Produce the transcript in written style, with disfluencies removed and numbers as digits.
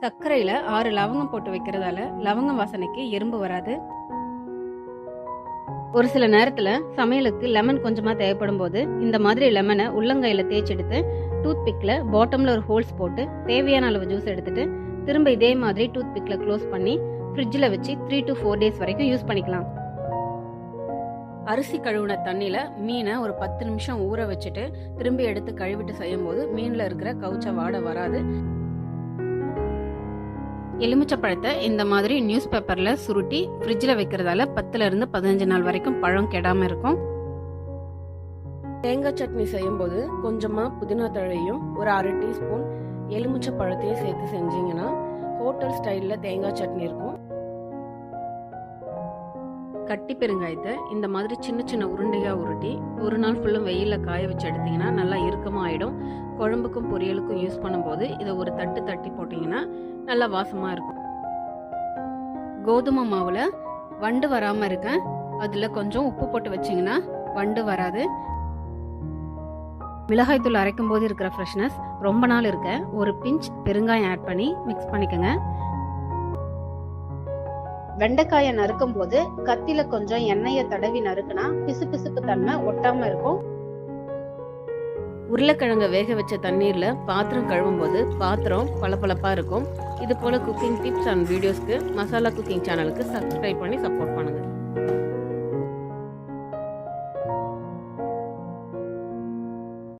சர்க்கரையில் 6 லவங்கம் போட்டு வைக்கிறதால லவங்கம் வாசனைக்கு எறும்பு வராது. ஒரு சில நேரத்தில் சமையலுக்கு லெமன் கொஞ்சமாக தேவைப்படும் போது இந்த மாதிரி லெமனை உள்ளங்கையில் தேய்ச்சி எடுத்து டூத் பிக்கில் பாட்டமில் ஒரு ஹோல்ஸ் போட்டு தேவையான அளவு ஜூஸ் எடுத்துட்டு திரும்ப இதே மாதிரி டூத் பிக்கில் க்ளோஸ் பண்ணி ஃப்ரிட்ஜில் வச்சு 3 to 4 days வரைக்கும் யூஸ் பண்ணிக்கலாம். அரிசி கழுவுன தண்ணியில் மீனை ஒரு 10 நிமிஷம் ஊற வச்சுட்டு திரும்பி எடுத்து கழுவிட்டு செய்யும் போது மீனில் இருக்கிற கவுச்ச வாடை வராது. எலுமிச்சை பழத்தை இந்த மாதிரி நியூஸ் பேப்பரில் சுருட்டி ஃப்ரிட்ஜில் வைக்கிறதால 10 to 15 நாள் வரைக்கும் பழம் கெடாமல் இருக்கும். தேங்காய் சட்னி செய்யும்போது கொஞ்சமாக புதினா தழையும் ஒரு 1/2 டீஸ்பூன் எலுமிச்சை பழத்தையும் சேர்த்து செஞ்சீங்கன்னா ஹோட்டல் ஸ்டைலில் தேங்காய் சட்னி இருக்கும். கட்டி பெருங்காயத்தை இந்த மாதிரி சின்ன சின்ன உருண்டையாக உருட்டி ஒரு நாள் ஃபுல்லும் வெயிலில் காய வச்சு எடுத்திங்கன்னா நல்லா இறுக்கமாக ஆகிடும். குழம்புக்கும் பொரியலுக்கும் யூஸ் பண்ணும்போது இதை ஒரு தட்டி போட்டிங்கன்னா நல்லா வாசமாக இருக்கும். கோதுமை மாவில் வண்டு வராமல் இருக்க அதில் கொஞ்சம் உப்பு போட்டு வச்சிங்கன்னா வண்டு வராது. மிளகாய் தூள் அரைக்கும் போது இருக்கிற ஃப்ரெஷ்னஸ் ரொம்ப நாள் இருக்க ஒரு பிஞ்ச் பெருங்காயம் ஆட் பண்ணி மிக்ஸ் பண்ணிக்கோங்க. வெண்டைக்காயை நறுக்கும் போது கத்தில கொஞ்சம் எண்ணெயை தடவி நறுக்குனா பிசுபிசுப்பு தன்மை ஒட்டாம இருக்கும். உருளைக்கிழங்க வேக வச்ச தண்ணீர்ல பாத்திரம் கழுவும் போது பாத்திரம் பளபளப்பா இருக்கும். இது போல குக்கிங் டிப்ஸ் அண்ட் வீடியோஸ்க்கு மசாலா குக்கிங் சேனலுக்கு சப்ஸ்கிரைப் பண்ணி சப்போர்ட் பண்ணுங்க.